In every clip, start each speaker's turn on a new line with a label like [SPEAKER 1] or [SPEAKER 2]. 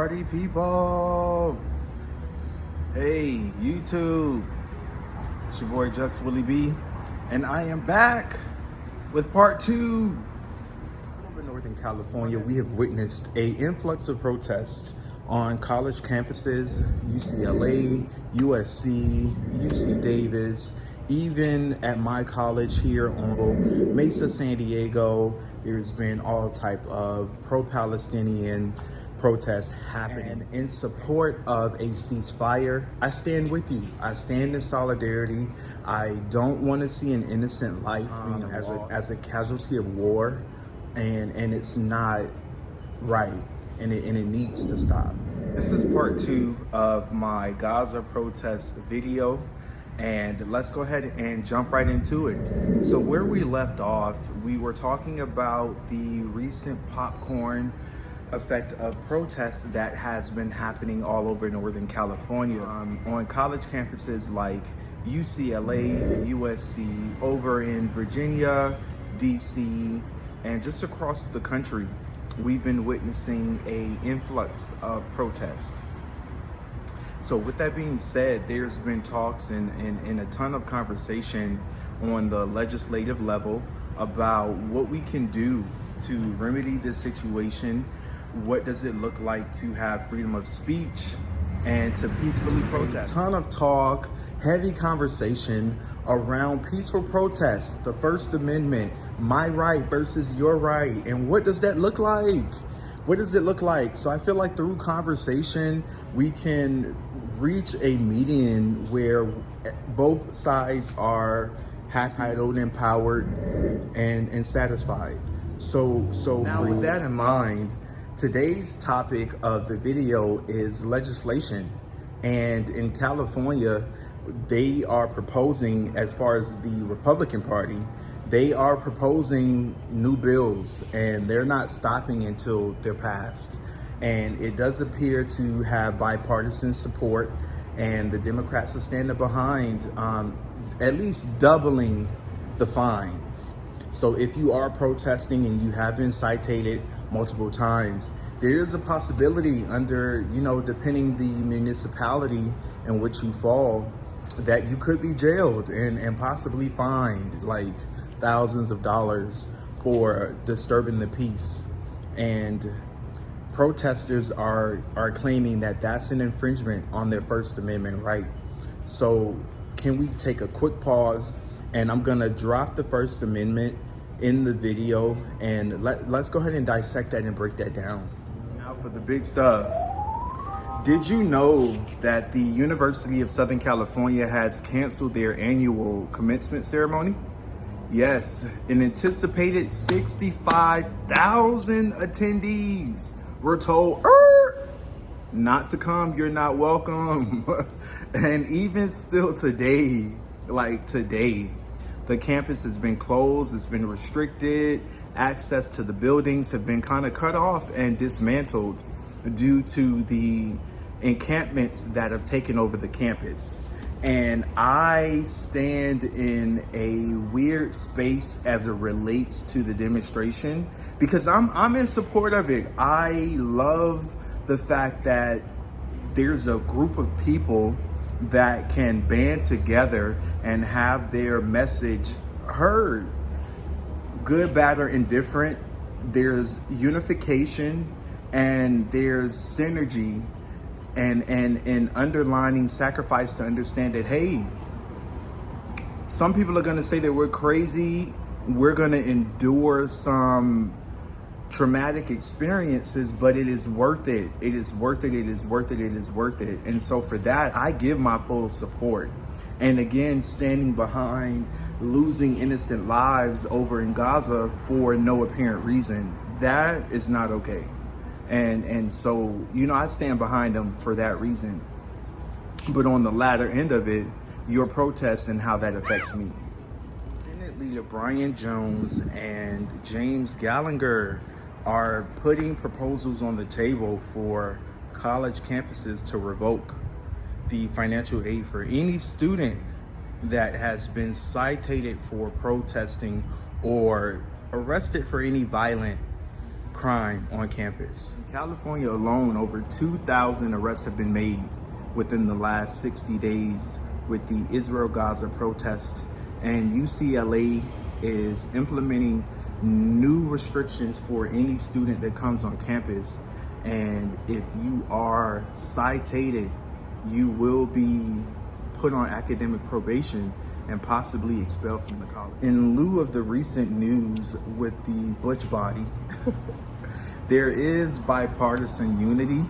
[SPEAKER 1] Party people. Hey, YouTube. It's your boy Just Willie B, and I am back with part 2. Over Northern California, we have witnessed an influx of protests on college campuses, UCLA, USC, UC Davis, even at my college here on Mesa, San Diego. There's been all type of pro-Palestinian protests happening in support of a ceasefire. I stand with you. I stand in solidarity. I don't want to see an innocent life as a casualty of war, and it's not right, and it needs to stop. This is part 2 of my Gaza protest video, and let's go ahead and jump right into it. So where we left off, we were talking about the recent popcorn effect of protests that has been happening all over Northern California, on college campuses like UCLA, USC, over in Virginia, DC, and just across the country. We've been witnessing an influx of protests. So with that being said, there's been talks and a ton of conversation on the legislative level about what we can do to remedy this situation. What does it look like to have freedom of speech and to peacefully protest? A ton of talk, heavy conversation around peaceful protest, the First Amendment, my right versus your right, and what does that look like? What does it look like? So I feel like through conversation, we can reach a median where both sides are entitled, empowered, and satisfied. So now with that in mind, today's topic of the video is legislation. And in California, they are proposing, as far as the Republican Party, they are proposing new bills, and they're not stopping until they're passed. And it does appear to have bipartisan support, and the Democrats are standing behind at least doubling the fines. So if you are protesting and you have been cited multiple times, there is a possibility under, depending the municipality in which you fall, that you could be jailed and possibly fined like thousands of dollars for disturbing the peace. And protesters are claiming that that's an infringement on their First Amendment right. So can we take a quick pause, and I'm gonna drop the First Amendment in the video, and let's go ahead and dissect that and break that down. Now for the big stuff. Did you know that the University of Southern California has canceled their annual commencement ceremony? Yes, an anticipated 65,000 attendees were told, not to come, you're not welcome. And even still today, the campus has been closed, it's been restricted, access to the buildings have been kind of cut off and dismantled due to the encampments that have taken over the campus. And I stand in a weird space as it relates to the demonstration, because I'm in support of it. I love the fact that there's a group of people that can band together and have their message heard. Good, bad, or indifferent, there's unification and there's synergy and underlining sacrifice to understand that, hey, some people are gonna say that we're crazy, we're gonna endure some traumatic experiences, but it is worth it. It is worth it, it is worth it, it is worth it. And so for that, I give my full support. And again, standing behind losing innocent lives over in Gaza for no apparent reason, that is not okay. And so, I stand behind them for that reason. But on the latter end of it, your protests and how that affects me. Senate Leader Brian Jones and James Gallagher are putting proposals on the table for college campuses to revoke the financial aid for any student that has been cited for protesting or arrested for any violent crime on campus. In California alone, over 2,000 arrests have been made within the last 60 days with the Israel-Gaza protest, and UCLA is implementing new restrictions for any student that comes on campus. And if you are cited, you will be put on academic probation and possibly expelled from the college. In lieu of the recent news with the Butch body, there is bipartisan unity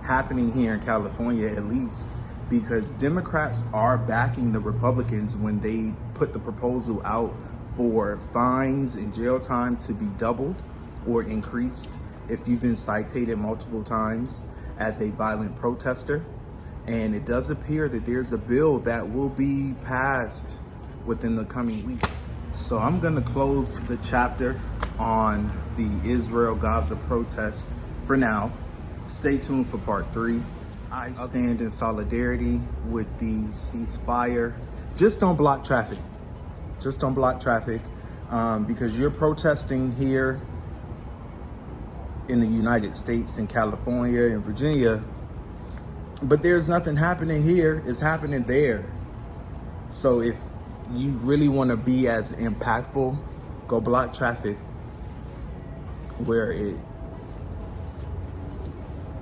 [SPEAKER 1] happening here in California, at least, because Democrats are backing the Republicans when they put the proposal out for fines and jail time to be doubled or increased if you've been cited multiple times as a violent protester. And it does appear that there's a bill that will be passed within the coming weeks. So I'm gonna close the chapter on the Israel-Gaza protest for now. Stay tuned for part 3. I stand in solidarity with the ceasefire. Just don't block traffic. Just don't block traffic, because you're protesting here in the United States, in California, in Virginia, but there's nothing happening here, it's happening there. So if you really want to be as impactful, go block traffic where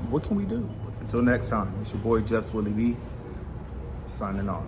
[SPEAKER 1] what can we do? Until next time, it's your boy Just Willie B, signing off.